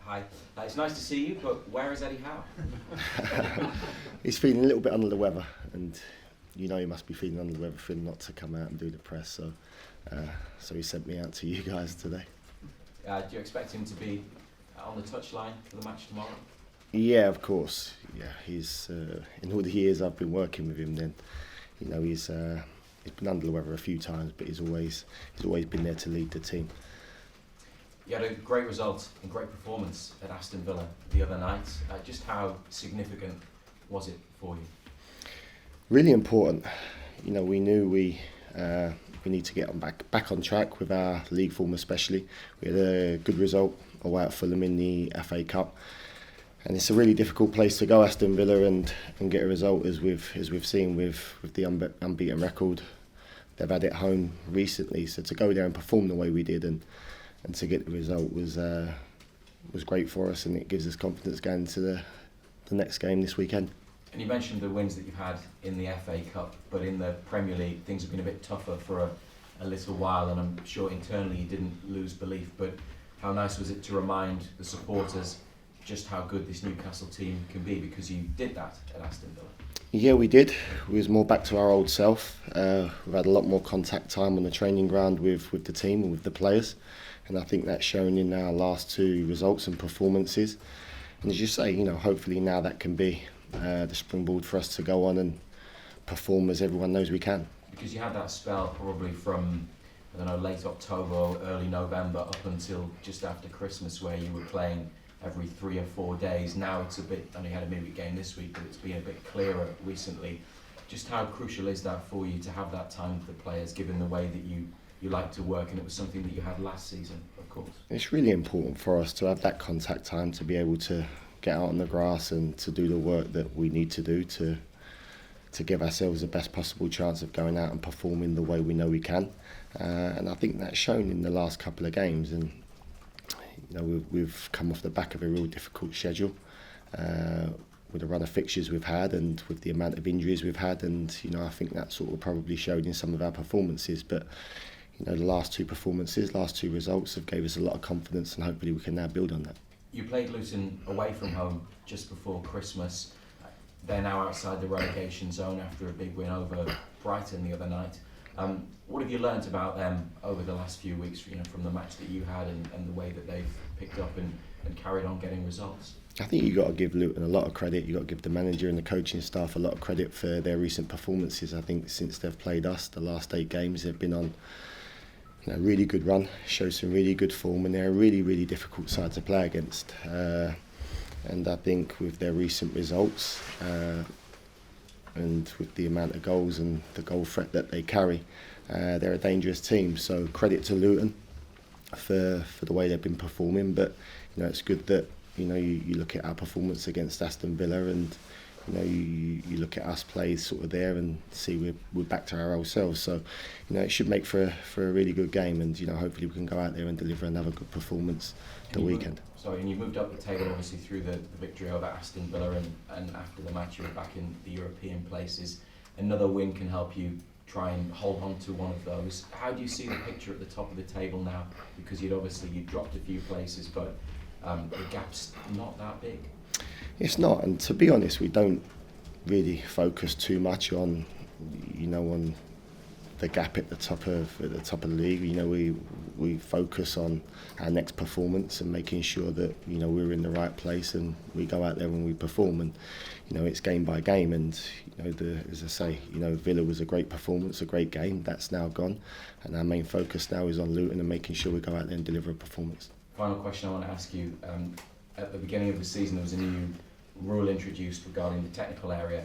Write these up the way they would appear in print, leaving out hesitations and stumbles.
Hi, it's nice to see you, but where is Eddie Howe? He's feeling a little bit under the weather, and you know he must be feeling under the weather for him not to come out and do the press. So he sent me out to you guys today. Do you expect him to be on the touchline for the match tomorrow? Yeah, of course. Yeah, he's in all the years I've been working with him. Then, you know, he's been under the weather a few times, but he's always been there to lead the team. You had a great result and great performance at Aston Villa the other night. Just how significant was it for you? Really important. You know, we knew we need to get back on track with our league form, especially. We had a good result away at Fulham in the FA Cup, and it's a really difficult place to go, Aston Villa, and get a result as we've seen with the unbeaten record they've had at home recently. So to go there and perform the way we did and to get the result was great for us, and it gives us confidence going into the next game this weekend. And you mentioned the wins that you've had in the FA Cup, but in the Premier League things have been a bit tougher for a little while, and I'm sure internally you didn't lose belief, but how nice was it to remind the supporters just how good this Newcastle team can be, because you did that at Aston Villa? Yeah, we did. We was more back to our old self. We've had a lot more contact time on the training ground with the team and with the players, and I think that's shown in our last two results and performances. And as you say, you know, hopefully now that can be the springboard for us to go on and perform as everyone knows we can. Because you had that spell probably from, I don't know, late October or early November up until just after Christmas, where you were playing every 3 or 4 days. Now it's a bit, I know you had a midweek game this week, but it's been a bit clearer recently. Just how crucial is that for you to have that time with the players, given the way that you like to work, and it was something that you had last season, of course? It's really important for us to have that contact time, to be able to get out on the grass and to do the work that we need to do to give ourselves the best possible chance of going out and performing the way we know we can. And I think that's shown in the last couple of games. And you know, we've come off the back of a real difficult schedule with the run of fixtures we've had and with the amount of injuries we've had. And you know, I think that sort of probably showed in some of our performances. But you know, the last two results have gave us a lot of confidence, and hopefully we can now build on that. You played Luton away from home just before Christmas. They're now outside the relegation zone after a big win over Brighton the other night. What have you learnt about them over the last few weeks, you know, from the match that you had and the way that they've picked up and carried on getting results? I think you've got to give Luton a lot of credit. You've got to give the manager and the coaching staff a lot of credit for their recent performances. I think since they've played us, the last 8 games, they've been on a really good run, show some really good form, and they're a really, really difficult side to play against. And I think with their recent results and with the amount of goals and the goal threat that they carry, they're a dangerous team. So credit to Luton for the way they've been performing. But you know, it's good that you know you look at our performance against Aston Villa, and you know you look at us play sort of there and see we're back to our old selves. So you know, it should make for a really good game, and you know, hopefully we can go out there and deliver another good performance the weekend. And you moved up the table obviously through the victory over Aston Villa, and after the match you were back in the European places. Another win can help you try and hold on to one of those. How do you see the picture at the top of the table now? Because you dropped a few places, but the gap's not that big. It's not, and to be honest, we don't really focus too much on the gap at the top of the league. You know, we focus on our next performance and making sure that you know we're in the right place and we go out there and we perform. And you know, it's game by game. And you know, as I say, you know, Villa was a great performance, a great game. That's now gone, and our main focus now is on Luton and making sure we go out there and deliver a performance. Final question I want to ask you: at the beginning of the season, there was a new rule introduced regarding the technical area.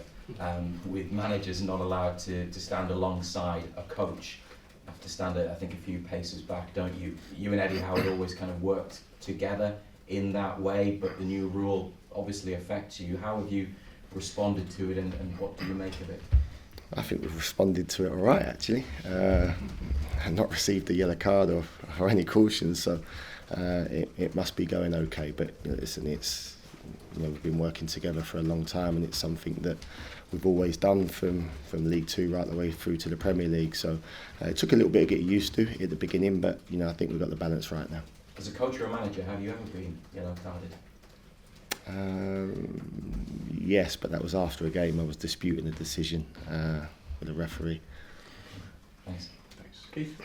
With managers not allowed to stand alongside a coach. You have to stand, I think, a few paces back, don't you? You and Eddie Howe always kind of worked together in that way, but the new rule obviously affects you. How have you responded to it, and what do you make of it? I think we've responded to it all right, actually. I've not received a yellow card or any cautions, so it must be going okay. But you know, listen, it's we've been working together for a long time, and it's something that we've always done from League Two right the way through to the Premier League. So it took a little bit of getting used to at the beginning, but I think we've got the balance right now. As a coach or a manager, have you ever been yellow carded? Yes, but that was after a game. I was disputing a decision with a referee. Thanks. Keith?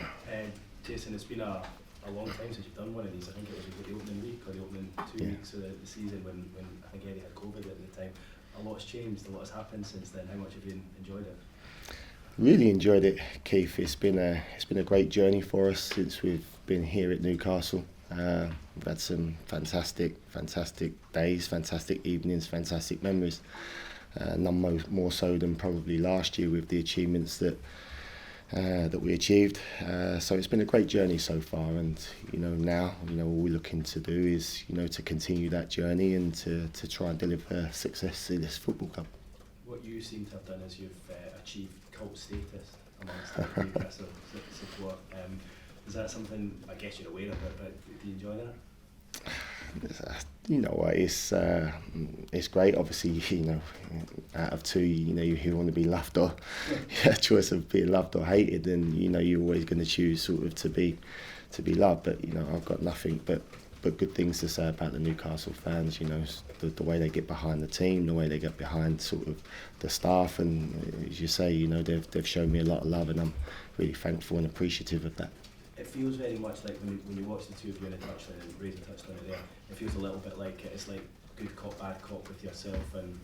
Jason, it's been a long time since you've done one of these. I think it was the opening week or the opening 2 weeks of the season when I think Eddie had COVID at the time. A lot's changed, a lot has happened since then. How much have you enjoyed it? Really enjoyed it, Keith. It's been a great journey for us since we've been here at Newcastle. We've had some fantastic days, fantastic evenings, fantastic memories. None more so than probably last year with the achievements that we achieved. So it's been a great journey so far, and now all we're looking to do is to continue that journey and to try and deliver success in this football club. What you seem to have done is you've achieved cult status amongst the Newcastle support. Is that something, I guess you're aware of it, but do you enjoy that? You know what, it's great. Obviously, out of two, you want to be loved or choice of being loved or hated, and you're always going to choose sort of to be loved. But I've got nothing but good things to say about the Newcastle fans. The way they get behind the team, the way they get behind sort of the staff, and as you say, they've shown me a lot of love, and I'm really thankful and appreciative of that. It feels very much like when you watch the two of you in a touchline and Razor touched on it there, it feels a little bit like it's like good cop, bad cop with yourself and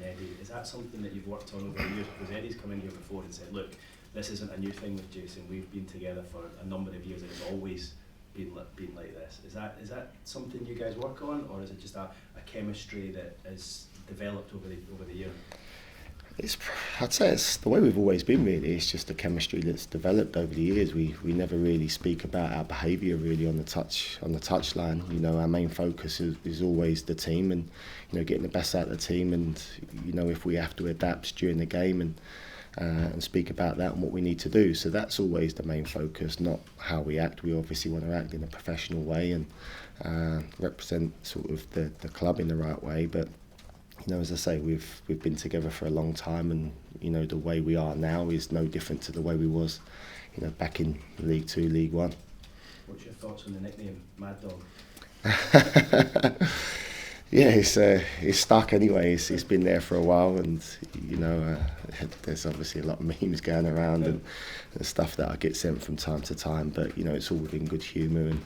Eddie. Is that something that you've worked on over the years? Because Eddie's come in here before and said, look, this isn't a new thing with Jason. We've been together for a number of years and it's always been like this. Is that something you guys work on, or is it just a chemistry that has developed over the year? I'd say it's the way we've always been, really. It's just the chemistry that's developed over the years. We never really speak about our behaviour really on the touchline. Our main focus is always the team and getting the best out of the team, and if we have to adapt during the game and speak about that and what we need to do. So that's always the main focus, not how we act. We obviously want to act in a professional way and represent sort of the club in the right way, but as I say, we've been together for a long time, and the way we are now is no different to the way we was, back in League 2, League 1. What's your thoughts on the nickname Mad Dog? Yeah, it's stuck anyway. It's been there for a while, and there's obviously a lot of memes going around and stuff that I get sent from time to time. But it's all within good humour, and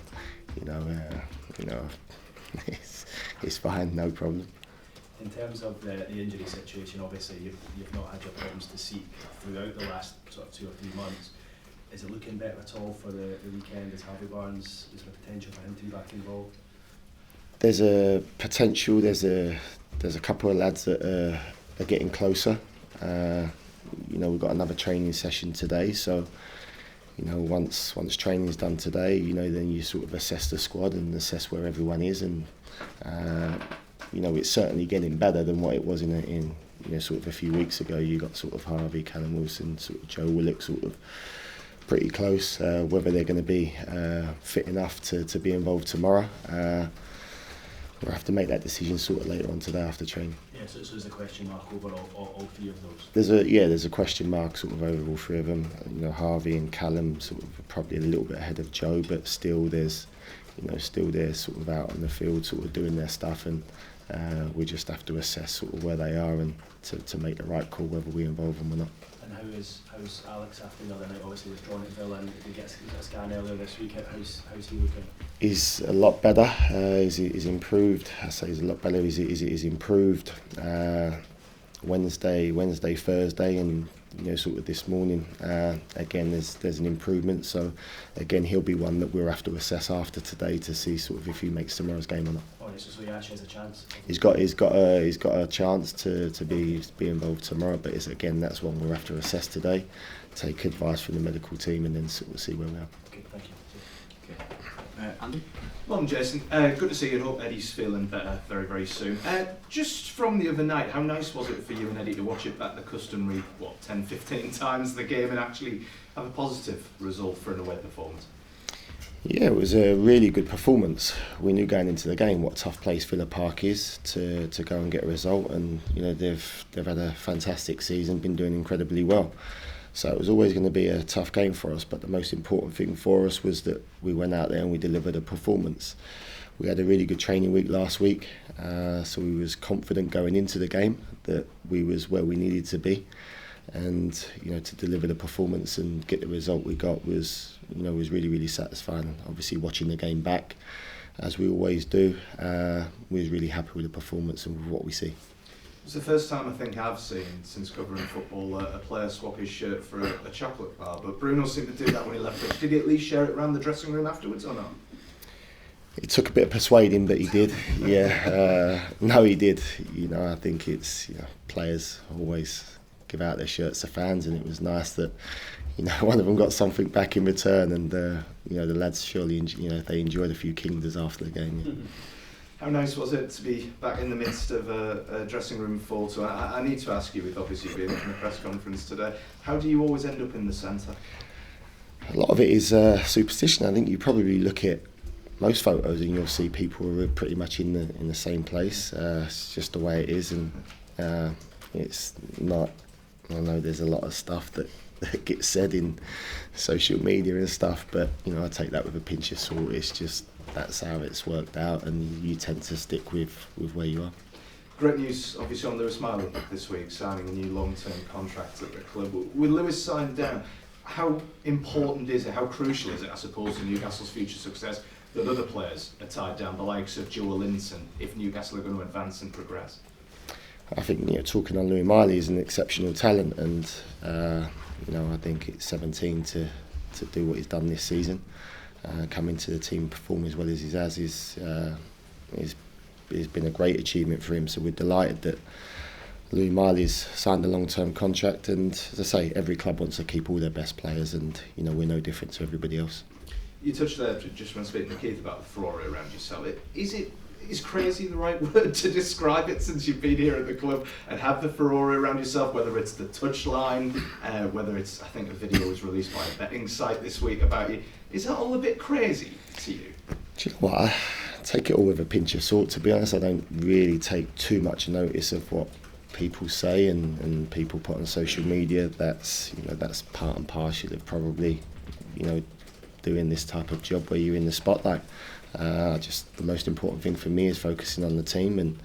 it's fine, no problem. In terms of the injury situation, obviously you've not had your problems to seek throughout the last sort of 2 or 3 months. Is it looking better at all for the weekend? Is Harvey Barnes, is there potential for him to be back involved? There's a potential. There's a couple of lads that are getting closer. We've got another training session today, so once training's done today, then you sort of assess the squad and assess where everyone is, and it's certainly getting better than what it was in sort of a few weeks ago. You got sort of Harvey, Callum Wilson, sort of Joe Willock, sort of pretty close. Whether they're going to be fit enough to be involved tomorrow, we'll have to make that decision sort of later on today after training. Yeah, so there's a question mark over all 3 of those. There's a question mark sort of over all 3 of them. Harvey and Callum sort of probably a little bit ahead of Joe, but still there's still they're sort of out on the field sort of doing their stuff, and we just have to assess sort of where they are and to make the right call whether we involve them or not. And how's Alex after the other night? Obviously withdrawn at Villa, and he gets a scan earlier this week. How's he looking? He's a lot better. He's improved. I say he's a lot better. He's improved. Wednesday, Thursday, and sort of this morning. Again, there's an improvement. So again, he'll be one that we'll have to assess after today to see sort of if he makes tomorrow's game or not. Oh, so he actually has a chance. He's got a chance to be involved tomorrow, but that's one we'll have to assess today, take advice from the medical team, and then sort of see where we are. Okay, thank you. Andy? Morning, Jason. Good to see you, and hope Eddie's feeling better very, very soon. Just from the other night, how nice was it for you and Eddie to watch it back the customary, 10, 15 times the game and actually have a positive result for an away performance? Yeah, it was a really good performance. We knew going into the game what a tough place Villa Park is to go and get a result, and they've had a fantastic season, been doing incredibly well. So it was always going to be a tough game for us, but the most important thing for us was that we went out there and we delivered a performance. We had a really good training week last week, so we was confident going into the game that we was where we needed to be, and to deliver the performance and get the result we got was really, really satisfying. Obviously, watching the game back, as we always do, we was really happy with the performance and with what we see. It's the first time I think I've seen, since covering football, a player swap his shirt for a chocolate bar, but Bruno seemed to do that when he left it. Did he at least share it around the dressing room afterwards or not? It took a bit of persuading, but he did. Yeah, no, he did. I think it's players always give out their shirts to fans, and it was nice that one of them got something back in return, and the lads surely they enjoyed a few kingdoms after the game. Yeah. How nice was it to be back in the midst of a dressing room full? So I need to ask you, with obviously being in the press conference today, how do you always end up in the centre? A lot of it is superstition. I think you probably look at most photos and you'll see people who are pretty much in the same place. It's just the way it is, and it's not. I know there's a lot of stuff that gets said in social media and stuff, but I take that with a pinch of salt. It's just that's how it's worked out, and you tend to stick with where you are. Great news, obviously, on Lewis Miley this week, signing a new long-term contract at the club. With Lewis signed down, how important is it, how crucial is it, I suppose, to Newcastle's future success that other players are tied down, the likes of Joe Linton, if Newcastle are going to advance and progress? I think talking on Louis Miley is an exceptional talent, and I think it's 17 to do what he's done this season. Coming to the team and perform as well as he has is been a great achievement for him. So we're delighted that Louis Miley's signed a long-term contract, and as I say, every club wants to keep all their best players, and we're no different to everybody else. You touched there just when speaking to Keith about the furore around yourself. Is crazy the right word to describe it, since you've been here at the club and have the furore around yourself, whether it's the touchline, whether it's, I think a video was released by a betting site this week about you. Is that all a bit crazy to you? Do you know what? I take it all with a pinch of salt, to be honest. I don't really take too much notice of what people say and people put on social media. That's part and parcel of probably doing this type of job where you're in the spotlight. Just the most important thing for me is focusing on the team and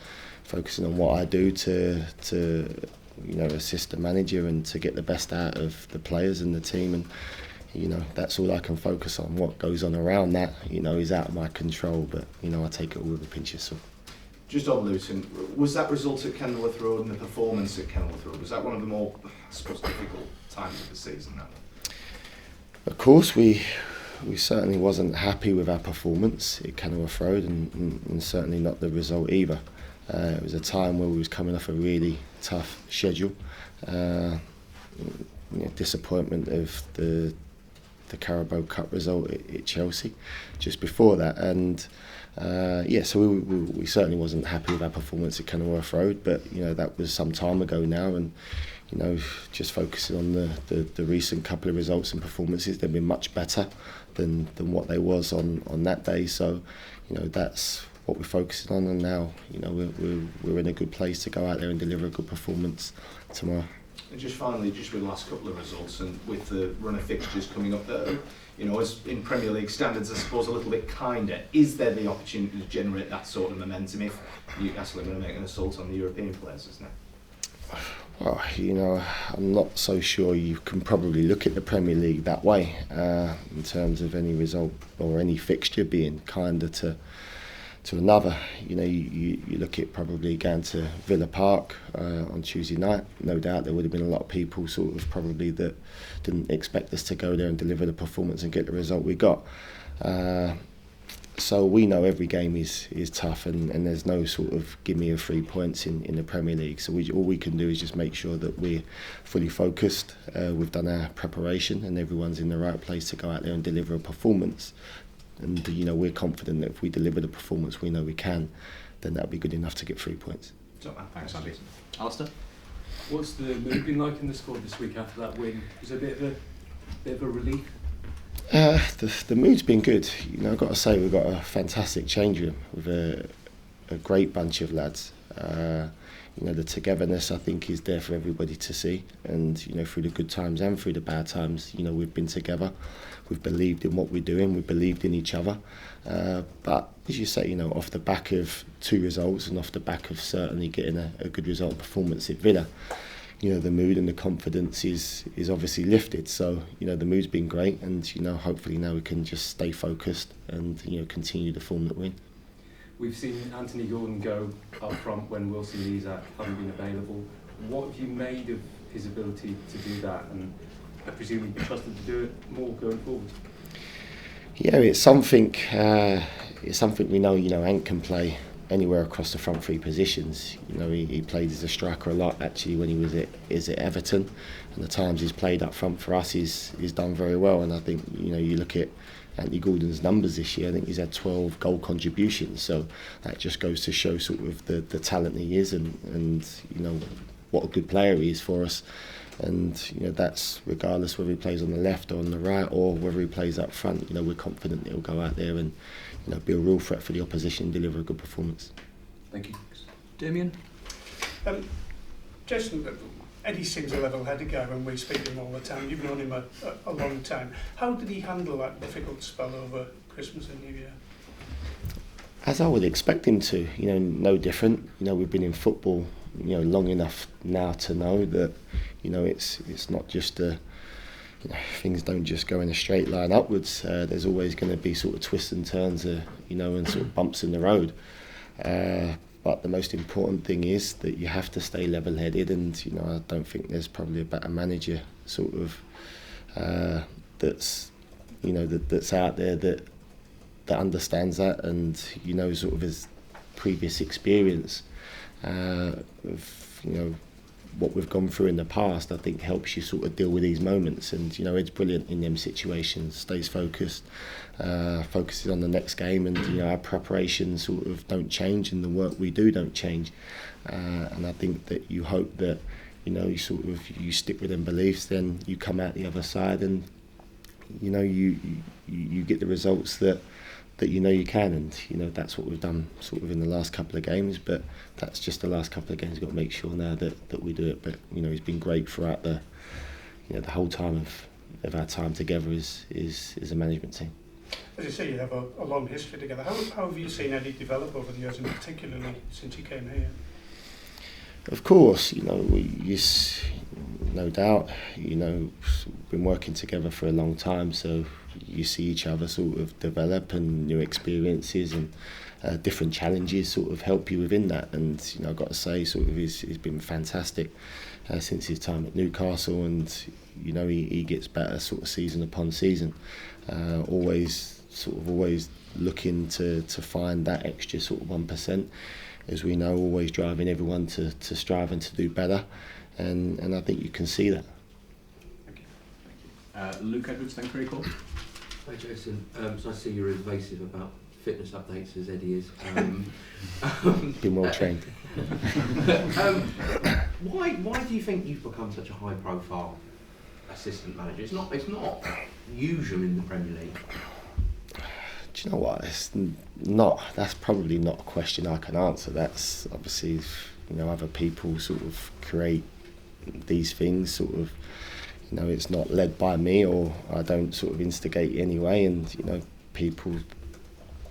focusing on what I do to assist the manager and to get the best out of the players and the team, and that's all I can focus on. What goes on around that is out of my control, but I take it all with a pinch of salt. Just on Luton, was that result at Kenilworth Road and the performance at Kenilworth Road, was that one of the more, I suppose, difficult times of the season now? Of course, we certainly wasn't happy with our performance at Kenilworth Road, and certainly not the result either. It was a time where we was coming off a really tough schedule. Disappointment of the Carabao Cup result at Chelsea just before that, and so we certainly wasn't happy with our performance at Kenilworth Road, but that was some time ago now, and just focusing on the recent couple of results and performances, they've been much better than what they was on that day. So that's what we're focusing on, and now we're in a good place to go out there and deliver a good performance tomorrow. And just finally, just with the last couple of results and with the run of fixtures coming up there, as in Premier League standards, I suppose a little bit kinder, is there the opportunity to generate that sort of momentum if Newcastle are going to make an assault on the European places now? Well, I'm not so sure you can probably look at the Premier League that way in terms of any result or any fixture being kinder to another. You look at probably going to Villa Park on Tuesday night. No doubt there would have been a lot of people sort of probably that didn't expect us to go there and deliver the performance and get the result we got. So we know every game is tough, and there's no sort of give me a 3 points in the Premier League. So all we can do is just make sure that we're fully focused. We've done our preparation, and everyone's in the right place to go out there and deliver a performance. And we're confident that if we deliver the performance we know we can, then that'll be good enough to get 3 points. Thanks, Andy. Alistair? What's the mood been like in the squad this week after that win? Was it a bit of a relief? The mood's been good. I've got to say we've got a fantastic change room with a great bunch of lads. the togetherness I think is there for everybody to see, and through the good times and through the bad times, we've been together. We've believed in what we're doing. We've believed in each other. But as you say, off the back of 2 results and off the back of certainly getting a good result performance at Villa, the mood and the confidence is obviously lifted. So, the mood's been great, and, hopefully now we can just stay focused and, continue the form that we're in. We've seen Anthony Gordon go up front when Wilson and Isak haven't been available. What have you made of his ability to do that, and I presume you'd be trusted to do it more going forward? Yeah, it's something we know. Ant can play anywhere across the front 3 positions. He played as a striker a lot actually when he was at Everton, and the times he's played up front for us, he's done very well. And I think you look at Anthony Gordon's numbers this year. I think he's had 12 goal contributions, so that just goes to show sort of the talent he is, and what a good player he is for us. And that's regardless whether he plays on the left or on the right, or whether he plays up front. We're confident he'll go out there and be a real threat for the opposition and deliver a good performance. Thank you. Damien? Jason, Eddie seems a level-headed guy when we speak to him all the time. You've known him a long time. How did he handle that difficult spell over Christmas and New Year? As I would expect him to, no different. We've been in football, long enough now to know that, it's not just things don't just go in a straight line upwards. There's always going to be sort of twists and turns, and sort of bumps in the road. But the most important thing is that you have to stay level-headed, and I don't think there's probably a better manager sort of that's that's out there that understands that, and sort of his previous experience of what we've gone through in the past. I think helps you sort of deal with these moments, and Ed's brilliant in them situations. Stays focused, focuses on the next game, and our preparations sort of don't change, and the work we do don't change. And I think that you hope that you stick with them beliefs, then you come out the other side, and you get the results that you can, and that's what we've done sort of in the last couple of games. But that's just the last couple of games. We've got to make sure now that we do it. But he's been great throughout the whole time of our time together as a management team. As you say, you have a long history together. How have you seen Eddie develop over the years, and particularly since he came here? Of course, no doubt, been working together for a long time, so you see each other sort of develop, and new experiences and different challenges sort of help you within that. And I've got to say, sort of he's been fantastic since his time at Newcastle, and he gets better sort of season upon season. Always looking to find that extra sort of 1%. As we know, always driving everyone to strive and to do better, and I think you can see that. Thank you. Luke Edwards, then Craig Hall. Hi Jason, so I see you're as evasive about fitness updates as Eddie is. Been well trained. Why do you think you've become such a high profile assistant manager? It's not usual in the Premier League. Do you know what? That's probably not a question I can answer. That's obviously, other people sort of create these things, sort of, it's not led by me, or I don't sort of instigate anyway, and, people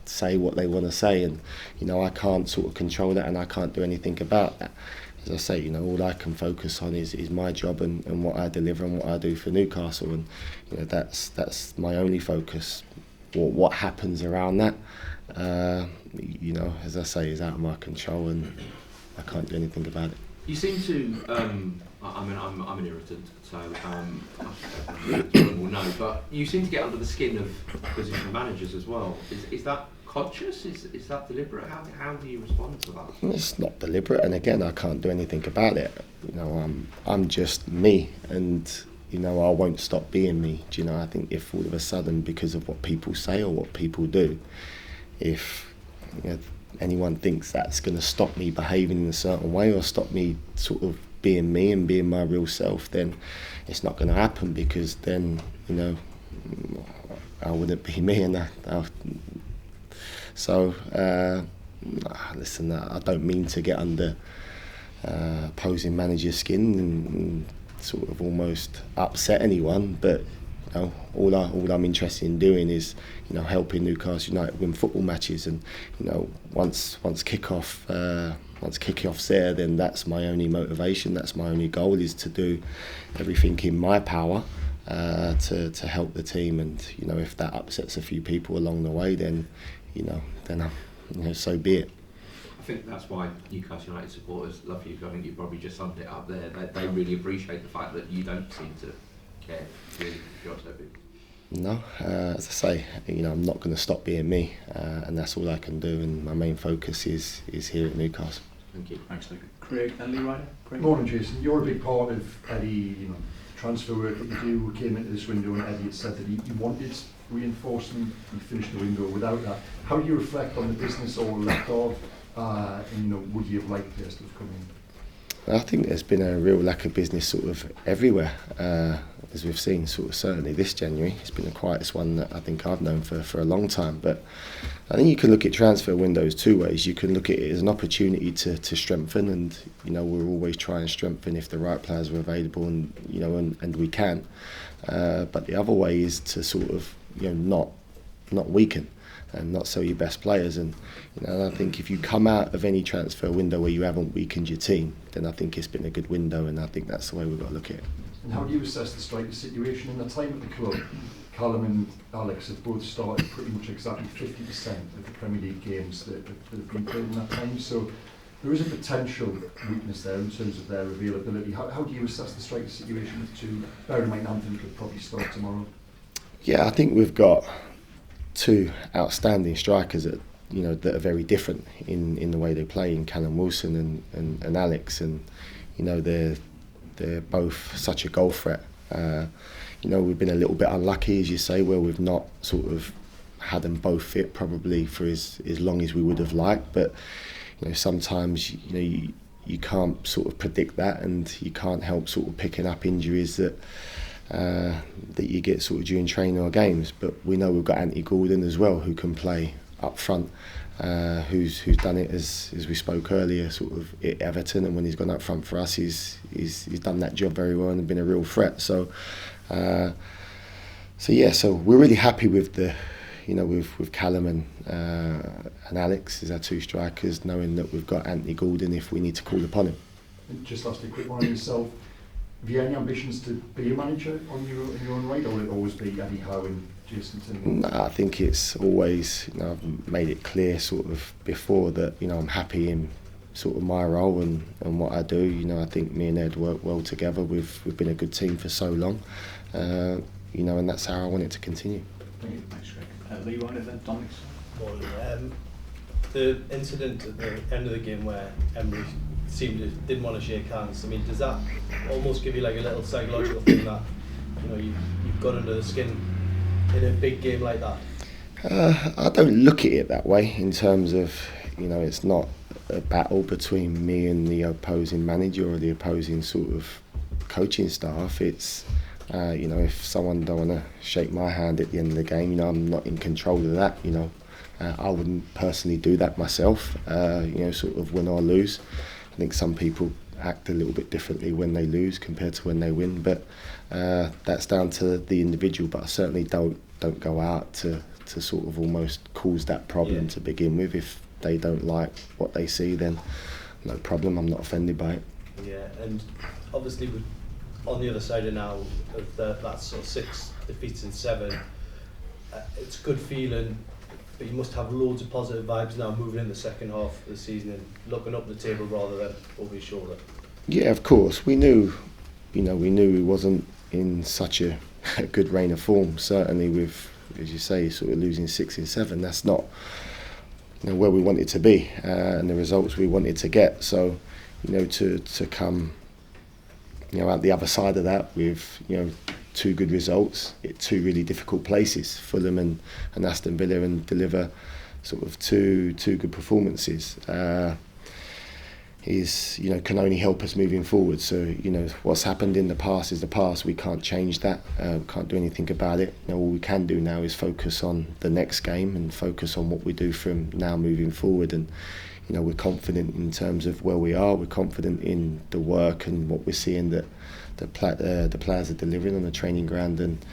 say what they want to say, and, I can't sort of control that, and I can't do anything about that. As I say, all I can focus on is my job and what I deliver and what I do for Newcastle, and, that's my only focus. What happens around that, as I say, is out of my control, and I can't do anything about it. You seem to, I'm an irritant, so will know, but you seem to get under the skin of position managers as well. Is that conscious? Is that deliberate? How do you respond to that? It's not deliberate, and again, I can't do anything about it. I'm just me, and I won't stop being me. I think if all of a sudden, because of what people say or what people do, if anyone thinks that's going to stop me behaving in a certain way or stop me sort of being me and being my real self, then it's not going to happen, because then, I wouldn't be me, and listen, I don't mean to get under opposing manager's skin and sort of almost upset anyone, but you know, all I'm interested in doing is, you know, helping Newcastle United win football matches, and you know, once kickoff's there, then that's my only motivation, that's my only goal, is to do everything in my power to help the team. And you know, if that upsets a few people along the way, then so be it. I think that's why Newcastle United supporters love you. I think you probably just summed it up there. They really appreciate the fact that you don't seem to care really if you're so big. No, as I say, you know, I'm not going to stop being me, and that's all I can do. And my main focus is here at Newcastle. Thank you. Thanks, Luke. Craig and Lee Ryder. Craig. Morning, Jason. You're a big part of Eddie, you know, transfer work that you do. We came into this window and Eddie had said that he wanted reinforcement. He finished the window without that. How do you reflect on the business all left off? And, you know, would you have liked players to have come in? I think there's been a real lack of business sort of everywhere, as we've seen sort of certainly this January. It's been the quietest one that I think I've known for a long time. But I think you can look at transfer windows two ways. You can look at it as an opportunity to strengthen, and you know, we're always trying to strengthen if the right players are available, and you know, and we can. But the other way is to sort of, you know, not weaken and not sell your best players. And you know, I think if you come out of any transfer window where you haven't weakened your team, then I think it's been a good window, and I think that's the way we've got to look at it. And how do you assess the striker situation in the time at the club? Callum and Alex have both started pretty much exactly 50% of the Premier League games that have been played in that time. So there is a potential weakness there in terms of their availability. How do you assess the striker situation with two? Bear in mind Anthony could probably start tomorrow. Yeah, I think we've got two outstanding strikers that, you know, that are very different in the way they play, in Callum Wilson and Alex, and you know, they're both such a goal threat. You know, we've been a little bit unlucky, as you say, where we've not sort of had them both fit probably for as long as we would have liked. But you know, sometimes you know you can't sort of predict that, and you can't help sort of picking up injuries that you get sort of during training or games. But we know we've got Anthony Gordon as well, who can play up front, who's done it as we spoke earlier, sort of at Everton, and when he's gone up front for us, he's done that job very well and been a real threat. So we're really happy with the, you know, with Callum and Alex as our two strikers, knowing that we've got Anthony Gordon if we need to call upon him. And just lastly, a quick one on yourself. Have you any ambitions to be a manager in your own right, or will it always be Eddie Howe and Jason Tindall? No, I think it's always, you know, I've made it clear sort of before that, you know, I'm happy in sort of my role and what I do. You know, I think me and Ed work well together. We've been a good team for so long, you know, and that's how I want it to continue. Thank you. Thanks, Craig. Lee Ryder then, Dominic. The incident at the end of the game where Emery didn't want to shake hands, I mean, does that almost give you like a little psychological thing that, you know, you've got under the skin in a big game like that? I don't look at it that way, in terms of, you know, it's not a battle between me and the opposing manager or the opposing sort of coaching staff. It's you know, if someone don't want to shake my hand at the end of the game, you know, I'm not in control of that. You know, I wouldn't personally do that myself. You know, sort of win or lose. I think some people act a little bit differently when they lose compared to when they win, but that's down to the individual. But I certainly don't go out to sort of almost cause that problem to begin with. If they don't like what they see, then no problem, I'm not offended by it. Yeah, and obviously on the other side of now of that sort of 6 defeats in 7, it's a good feeling, but you must have loads of positive vibes now moving in the second half of the season and looking up the table rather than over your shoulder. Yeah, of course. We knew he wasn't in such a good reign of form, certainly with, as you say, sort of losing 6 in 7. That's not, you know, where we wanted to be and the results we wanted to get. So, you know, to come, you know, out the other side of that with, you know, 2 good results at 2 really difficult places, Fulham and Aston Villa, and deliver sort of two good performances. can only help us moving forward. So what's happened in the past is the past. We can't change that. We can't do anything about it. All we can do now is focus on the next game and focus on what we do from now moving forward. And we're confident in terms of where we are. We're confident in the work and what we're seeing that the players are delivering on the training ground and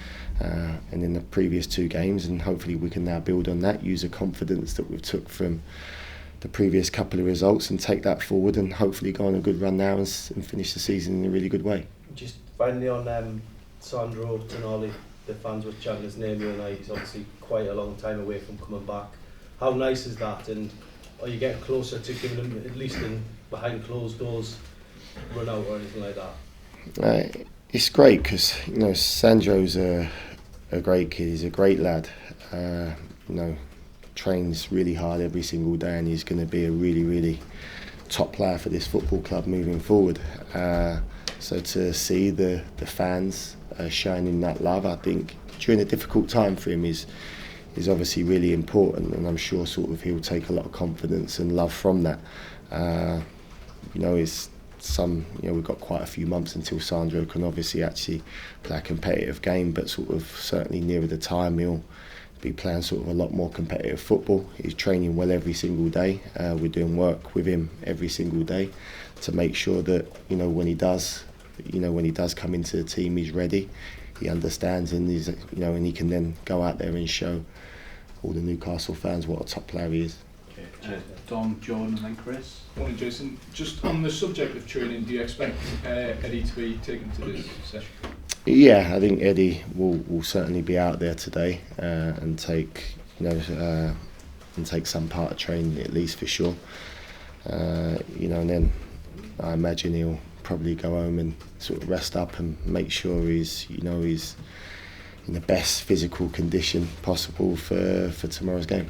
in the previous 2 games. And hopefully we can now build on that, use the confidence that we've took from the previous couple of results and take that forward and hopefully go on a good run now and finish the season in a really good way. Just finally on Sandro Tonali, the fans were chanting his name the other night. He's obviously quite a long time away from coming back. How nice is that, and are you getting closer to giving him, at least in behind closed doors, run out or anything like that? It's great because Sandro's a great kid. He's a great lad. Trains really hard every single day, and he's going to be a really, really top player for this football club moving forward. So to see the fans shining that love, I think during a difficult time for him is obviously really important, and I'm sure he'll take a lot of confidence and love from that. We've got quite a few months until Sandro can obviously actually play a competitive game, but certainly nearer the time he'll be playing a lot more competitive football. He's training well every single day. We're doing work with him every single day to make sure that when he does come into the team, he's ready, he understands, and and he can then go out there and show all the Newcastle fans what a top player he is. Dom, John and then Chris. Morning Jason. Just on the subject of training, do you expect Eddie to be taken to this session? Yeah, I think Eddie will certainly be out there today and take some part of training at least for sure. And then I imagine he'll probably go home and rest up and make sure he's in the best physical condition possible for tomorrow's game.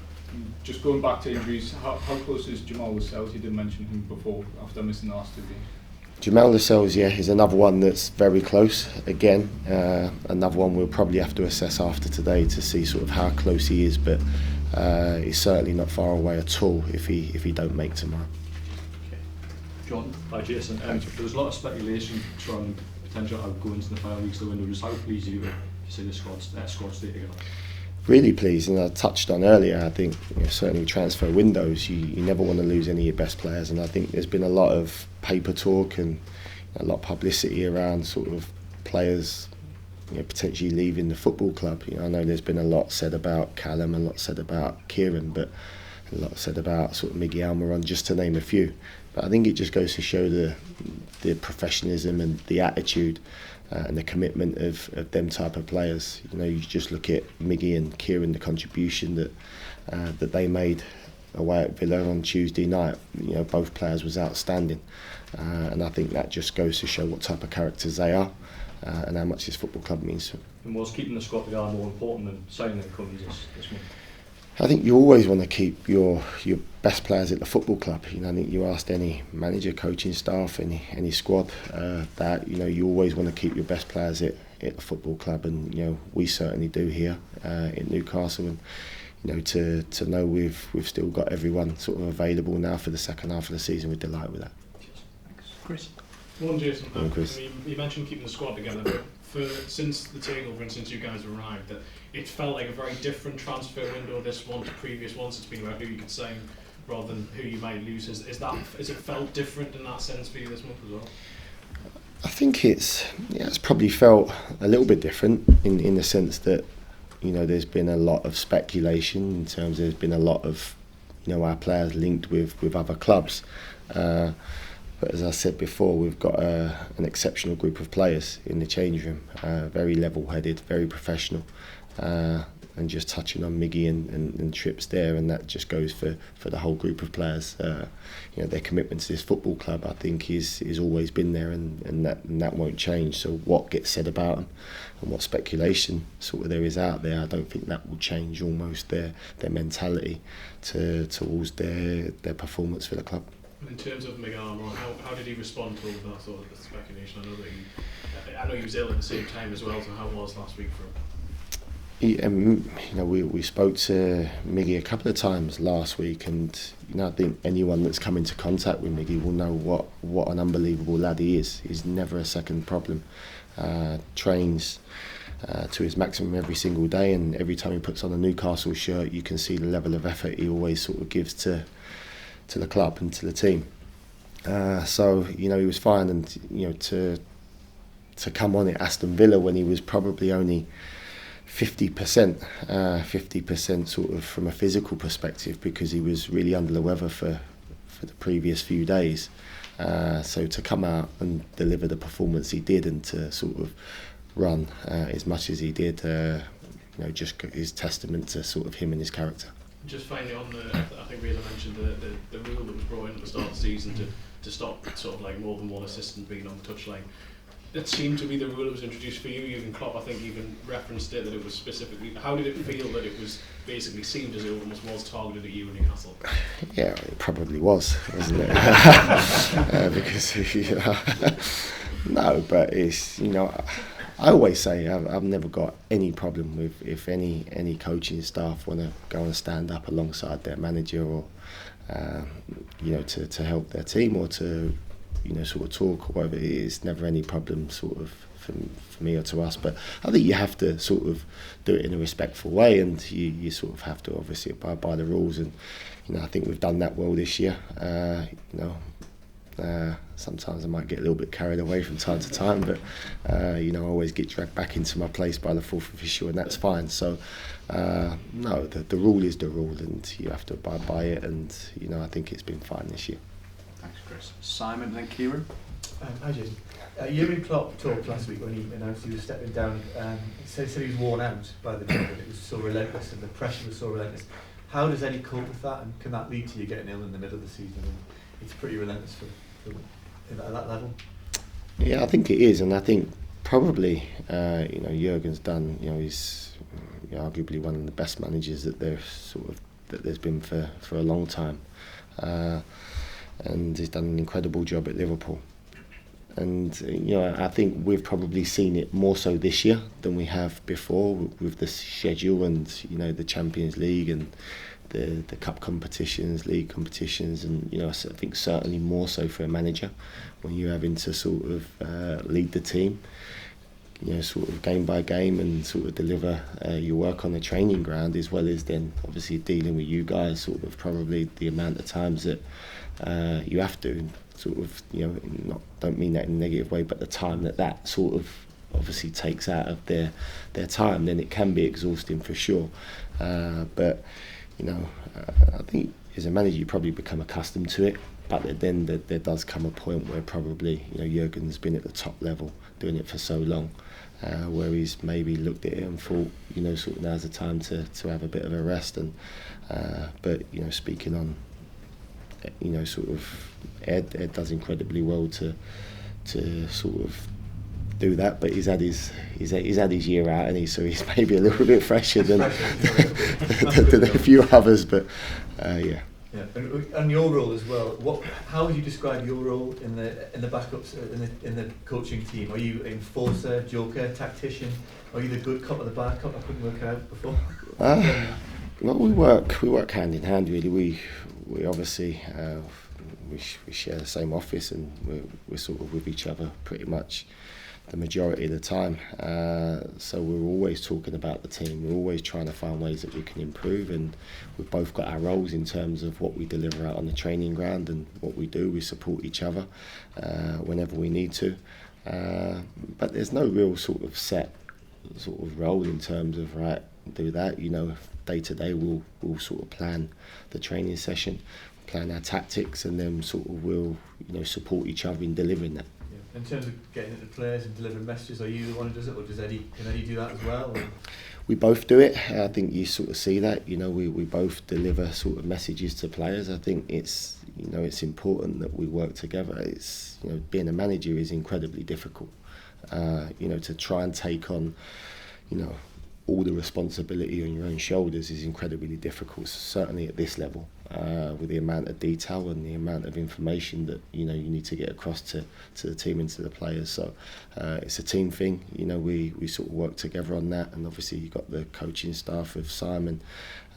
Just going back to injuries, how close is Jamal Lascelles? You did mention him before after missing the last 2 games. Jamal Lascelles, is another one that's very close. Again, another one we'll probably have to assess after today to see how close he is, but he's certainly not far away at all if he don't make tomorrow. Okay. John. Hi Jason. There was a lot of speculation surrounding potential outgoings in the final weeks of the window. Just how pleased are you to see the squad stay together? Really pleased, and I touched on earlier, I think certainly transfer windows, you never want to lose any of your best players, and I think there's been a lot of paper talk and a lot of publicity around players potentially leaving the football club. I know there's been a lot said about Callum, a lot said about Kieran, but a lot said about Miggy Almiron, just to name a few. But I think it just goes to show the professionalism and the attitude and the commitment of them type of players. You just look at Miggy and Kieran, the contribution that they made away at Villa on Tuesday night. Both players was outstanding, and I think that just goes to show what type of characters they are and how much this football club means to them. And was keeping the squad together more important than signing the Cummins this month? I think you always want to keep your best players at the football club. I think you asked any manager, coaching staff, any squad that you always want to keep your best players at the football club, and we certainly do here in Newcastle. And to know we've still got everyone available now for the second half of the season, we're delighted with that. Thanks. Chris. Morning, Jason. Morning, Chris. You mentioned keeping the squad together, but since the takeover and since you guys arrived, that it felt like a very different transfer window this one to previous ones. It's been about who you could sign rather than who you might lose. Has it felt different in that sense for you this month as well? I think it's probably felt a little bit different in the sense that there's been a lot of speculation in terms of there's been a lot of our players linked with other clubs. But as I said before, we've got an exceptional group of players in the change room, very level-headed, very professional, and just touching on Miggy and Trips there, and that just goes for the whole group of players. Their commitment to this football club, I think, is always been there, and that won't change. So what gets said about them and what speculation there is out there, I don't think that will change almost their mentality towards their performance for the club. In terms of Miggy Almiron, how did he respond to all of that sort of speculation? I know he was ill at the same time as well, so how was last week for him? We spoke to Miggy a couple of times last week, and I think anyone that's come into contact with Miggy will know what an unbelievable lad he is. He's never a second problem. Trains to his maximum every single day, and every time he puts on a Newcastle shirt, you can see the level of effort he always sort of gives to the club and to the team. So he was fine, and to come on at Aston Villa when he was probably only 50% sort of from a physical perspective, because he was really under the weather for the previous few days. So to come out and deliver the performance he did, and to sort of run as much as he did, just is testament to sort of him and his character. Just finally on I think Reza mentioned the rule that was brought in at the start of the season to stop sort of like more than one assistant being on the touchline. That seemed to be the rule that was introduced for you. Jurgen Klopp, I think, even referenced it, that it was specifically. How did it feel that it was basically seemed as though it almost was targeted at you in Newcastle? Yeah, it probably was, wasn't it? Because no, but it's I always say I've never got any problem with if any coaching staff want to go and stand up alongside their manager, or to help their team, or to sort of talk or whatever. It's never any problem sort of for me or to us, but I think you have to sort of do it in a respectful way, and you sort of have to obviously abide by the rules, and I think we've done that well this year. Sometimes I might get a little bit carried away from time to time, but I always get dragged back into my place by the fourth official, and that's fine. So no, the rule is the rule, and you have to abide by it, and I think it's been fine this year. Thanks, Chris. Simon, then Kieran. Hi, Jason. Jurgen Klopp talked last week when he announced he was stepping down. He said he was worn out by the job, and it was so relentless, and the pressure was so relentless. How does Eddie cope with that, and can that lead to you getting ill in the middle of the season? And it's pretty relentless for at that level. Yeah, I think it is, and I think probably Jurgen's done. He's arguably one of the best managers that there's been for a long time. And he's done an incredible job at Liverpool. And I think we've probably seen it more so this year than we have before, with the schedule and the Champions League and the cup competitions, league competitions, and I think certainly more so for a manager when you're having to sort of lead the team, sort of game by game, and sort of deliver your work on the training ground, as well as then obviously dealing with you guys, sort of probably the amount of times that you have to sort of don't mean that in a negative way, but the time that sort of obviously takes out of their time, then it can be exhausting for sure. But I think as a manager you probably become accustomed to it, but then there does come a point where probably Jurgen's been at the top level doing it for so long, where he's maybe looked at it and thought sort of now's the time to have a bit of a rest. And but speaking on sort of Ed does incredibly well to sort of do that, but he's had his year out, and so he's maybe a little bit fresher than a few others, but yeah. Yeah, and your role as well. How would you describe your role in the backups in the coaching team? Are you enforcer, joker, tactician? Are you the good cop or the bad cop? I couldn't work it out before. Well, we work hand in hand really. We obviously we share the same office, and we're sort of with each other pretty much the majority of the time. So we're always talking about the team. We're always trying to find ways that we can improve, and we've both got our roles in terms of what we deliver out on the training ground and what we do. We support each other whenever we need to. But there's no real sort of set sort of role in terms of do that. Day to day we'll sort of plan the training session, plan our tactics, and then sort of we'll support each other in delivering that. In terms of getting into players and delivering messages, are you the one who does it, or can Eddie do that as well? Or? We both do it. I think you sort of see that. We both deliver sort of messages to players. I think it's it's important that we work together. It's being a manager is incredibly difficult. To try and take on all the responsibility on your own shoulders is incredibly difficult, certainly at this level. with the amount of detail and the amount of information that you need to get across to the team and to the players. So it's a team thing. We sort of work together on that, and obviously you've got the coaching staff of Simon,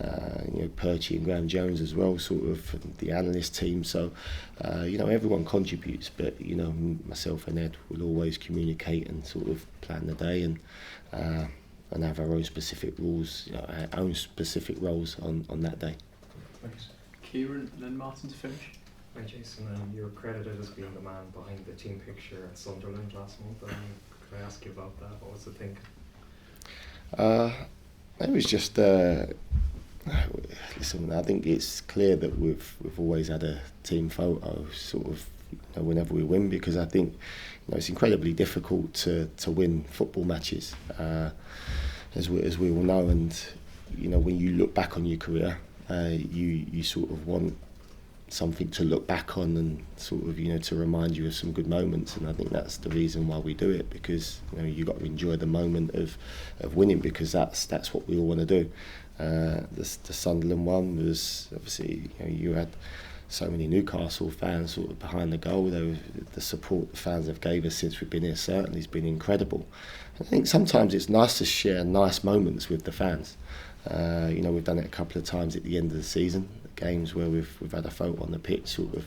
Perchie and Graham Jones as well, sort of the analyst team. So everyone contributes, but myself and Ed will always communicate and sort of plan the day and have our own specific rules, our own specific roles on that day. Thanks. Kieran and then Martin to finish. Hi Jason, you're credited as being the man behind the team picture at Sunderland last month. Could I ask you about that? What was the thinking? It was just listen. I think it's clear that we've always had a team photo, sort of, whenever we win, because I think it's incredibly difficult to win football matches, as we all know. And when you look back on your career, you sort of want something to look back on and sort of to remind you of some good moments. And I think that's the reason why we do it, because you got to enjoy the moment of winning, because that's what we all want to do. The Sunderland one was obviously you had so many Newcastle fans sort of behind the goal. The support the fans have gave us since we've been here certainly has been incredible. I think sometimes it's nice to share nice moments with the fans. We've done it a couple of times at the end of the season, games where we've had a photo on the pitch sort of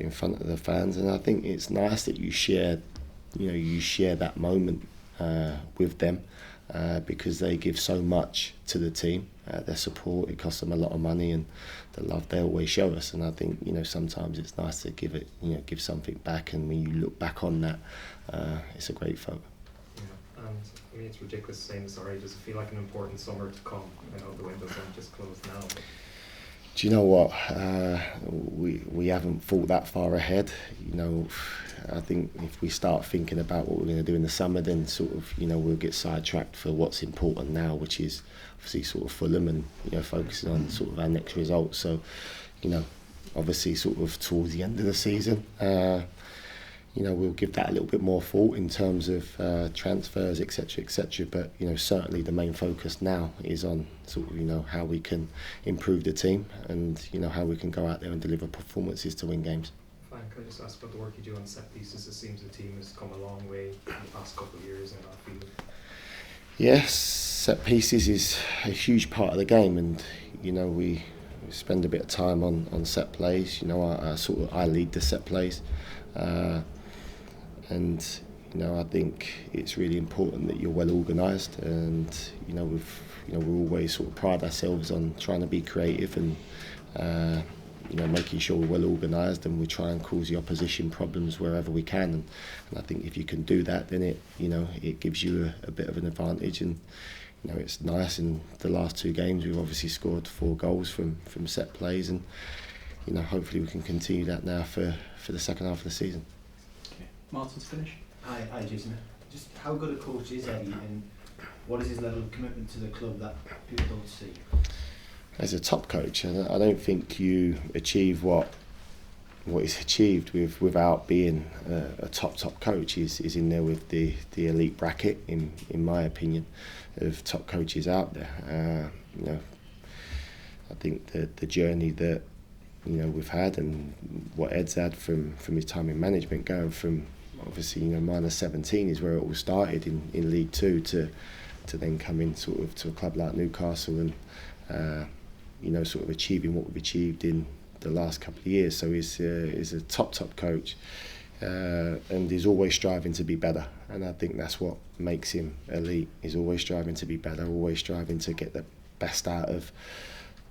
in front of the fans, and I think it's nice that you share that moment with them, because they give so much to the team. Their support, it costs them a lot of money, and the love they always show us. And I think sometimes it's nice to give give something back, and when you look back on that, it's a great photo. Yeah, and I mean, it's ridiculous saying sorry. Does it feel like an important summer to come? I know the windows aren't just closed now. But do you know what? We haven't thought that far ahead. I think if we start thinking about what we're going to do in the summer, then sort of we'll get sidetracked for what's important now, which is obviously sort of Fulham and focusing on sort of our next results. So obviously sort of towards the end of the season, we'll give that a little bit more thought in terms of transfers, etc. But certainly the main focus now is on sort of how we can improve the team, and how we can go out there and deliver performances to win games. Fine, could I just ask about the work you do on set pieces? It seems the team has come a long way in the past couple of years in that field. Yes, set pieces is a huge part of the game, and we spend a bit of time on set plays. I lead the set plays. And I think it's really important that you're well organised, and we always sort of pride ourselves on trying to be creative and making sure we're well organised, and we try and cause the opposition problems wherever we can. And I think if you can do that, then it gives you a bit of an advantage. And it's nice. In the last two games, we've obviously scored 4 goals from set plays, and hopefully we can continue that now for the second half of the season. Martin to finish. Hi Jason. Just how good a coach is Eddie, and what is his level of commitment to the club that people don't see? As a top coach, I don't think you achieve what is achieved without being a top coach. He's in there with the elite bracket, in my opinion, of top coaches out there. I think the journey that we've had, and what Ed's had from his time in management, going from obviously minus 17 is where it all started in League Two, to then come in sort of to a club like Newcastle, and sort of achieving what we've achieved in the last couple of years. So he's a top coach, and he's always striving to be better, and I think that's what makes him elite. He's always striving to be better, always striving to get the best out of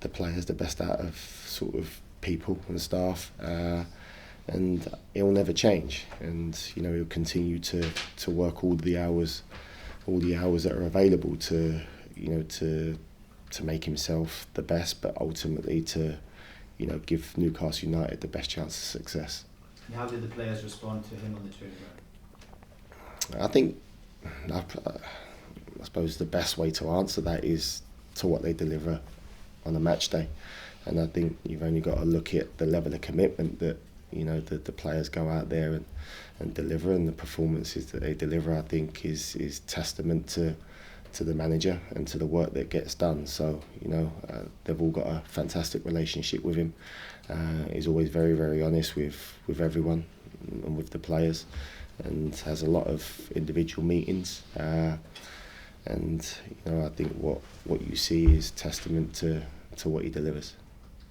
the players, the best out of sort of people and staff, and it'll never change. And he'll continue to work all the hours that are available to make himself the best, but ultimately to give Newcastle United the best chance of success. And how did the players respond to him on the training ground? I think I suppose the best way to answer that is to what they deliver on a match day. And I think you've only got to look at the level of commitment that the players go out there and deliver, and the performances that they deliver, I think is testament to to the manager and to the work that gets done. So, you know, they've all got a fantastic relationship with him. He's always very, very honest with everyone and with the players, and has a lot of individual meetings. And you know, I think what you see is testament to what he delivers.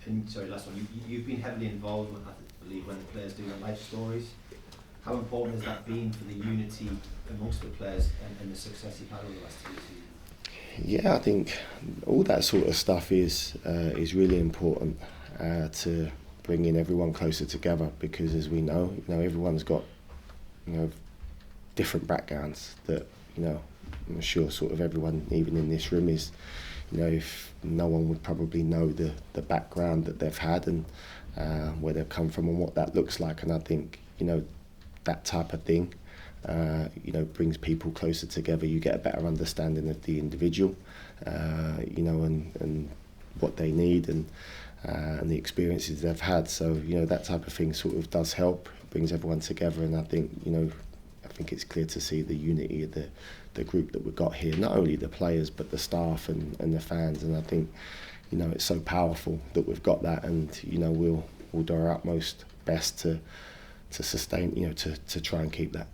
And sorry, last one. You've been heavily involved, I believe, when the players do their life stories. How important has that been for the unity amongst the players and the success you've had over the last 2 seasons? Yeah, I think all that sort of stuff is really important to bringing everyone closer together, because as we know, you know, everyone's got, you know, different backgrounds that, you know, I'm sure sort of everyone, even in this room, is, you know, if no one would probably know the background that they've had and where they've come from and what that looks like. And I think, you know, that type of thing, you know, brings people closer together. You get a better understanding of the individual, you know, and what they need and the experiences they've had. So, you know, that type of thing sort of does help, brings everyone together. And I think, you know, I think it's clear to see the unity of the group that we've got here, not only the players but the staff and the fans. And I think, you know, it's so powerful that we've got that, and, you know, we'll do our utmost best to sustain, you know, to try and keep that.